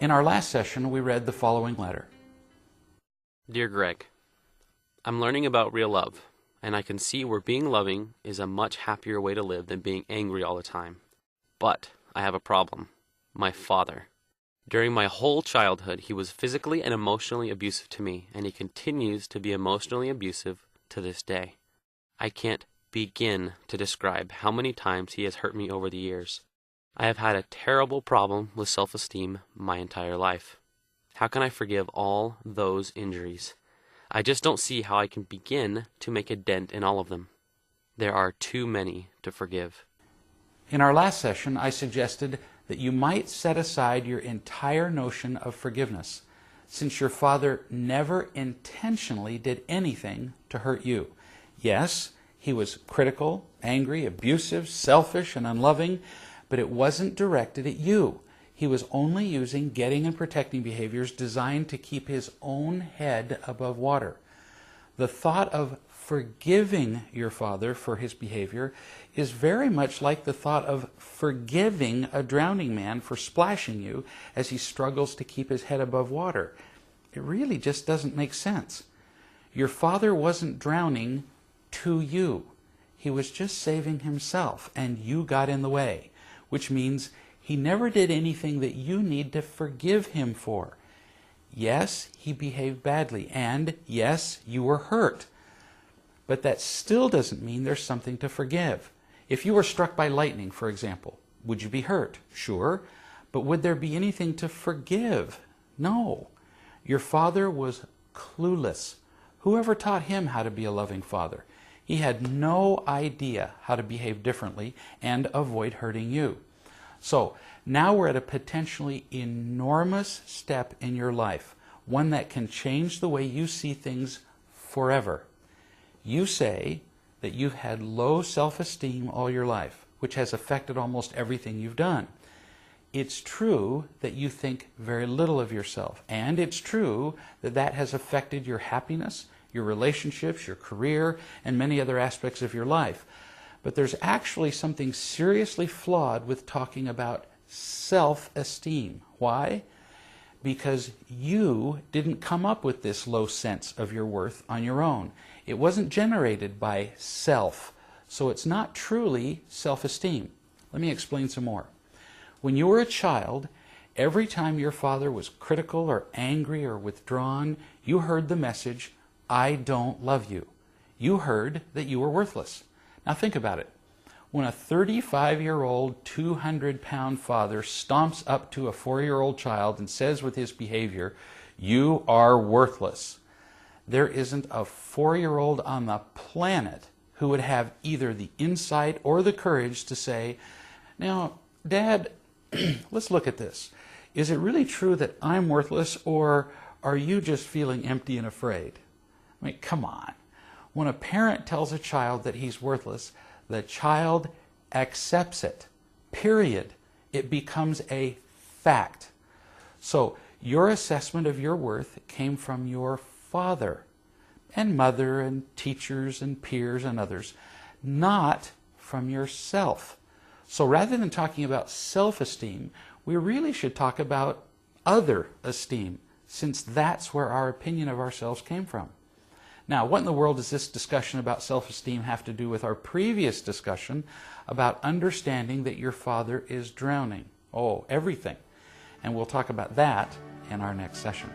In our last session, we read the following letter. Dear Greg, I'm learning about real love, and I can see where being loving is a much happier way to live than being angry all the time. But I have a problem. My father. During my whole childhood, he was physically and emotionally abusive to me, and he continues to be emotionally abusive to this day. I can't begin to describe how many times he has hurt me over the years. I have had a terrible problem with self-esteem my entire life. How can I forgive all those injuries? I just don't see how I can begin to make a dent in all of them. There are too many to forgive. In our last session, I suggested that you might set aside your entire notion of forgiveness, since your father never intentionally did anything to hurt you. Yes, he was critical, angry, abusive, selfish, and unloving, but it wasn't directed at you. He was only using getting and protecting behaviors designed to keep his own head above water. The thought of forgiving your father for his behavior is very much like the thought of forgiving a drowning man for splashing you as he struggles to keep his head above water. It really just doesn't make sense. Your father wasn't drowning to you. He was just saving himself, and you got in the way, which means he never did anything that you need to forgive him for. Yes, he behaved badly, and yes, you were hurt. But that still doesn't mean there's something to forgive. If you were struck by lightning, for example, would you be hurt? Sure. But would there be anything to forgive? No. Your father was clueless. Whoever taught him how to be a loving father? He had no idea how to behave differently and avoid hurting you. So now we're at a potentially enormous step in your life, one that can change the way you see things forever. You say that you've had low self-esteem all your life, which has affected almost everything you've done. It's true that you think very little of yourself, and it's true that that has affected your happiness, your relationships, your career, and many other aspects of your life. But there's actually something seriously flawed with talking about self-esteem. Why? Because you didn't come up with this low sense of your worth on your own. It wasn't generated by self, so it's not truly self-esteem. Let me explain some more. When you were a child, every time your father was critical or angry or withdrawn, you heard the message, "I don't love you." You heard that you were worthless. Now think about it. When a 35-year-old, 200-pound father stomps up to a 4-year-old child and says with his behavior, "You are worthless," there isn't a 4-year-old on the planet who would have either the insight or the courage to say, "Now, Dad, let's look at this. Is it really true that I'm worthless, or are you just feeling empty and afraid?" I mean, come on. When a parent tells a child that he's worthless, the child accepts it. Period. It becomes a fact. So your assessment of your worth came from your father and mother and teachers and peers and others, not from yourself. So rather than talking about self-esteem, we really should talk about other esteem, since that's where our opinion of ourselves came from. Now, what in the world does this discussion about self-esteem have to do with our previous discussion about understanding that your father is drowning? Oh, everything. And we'll talk about that in our next session.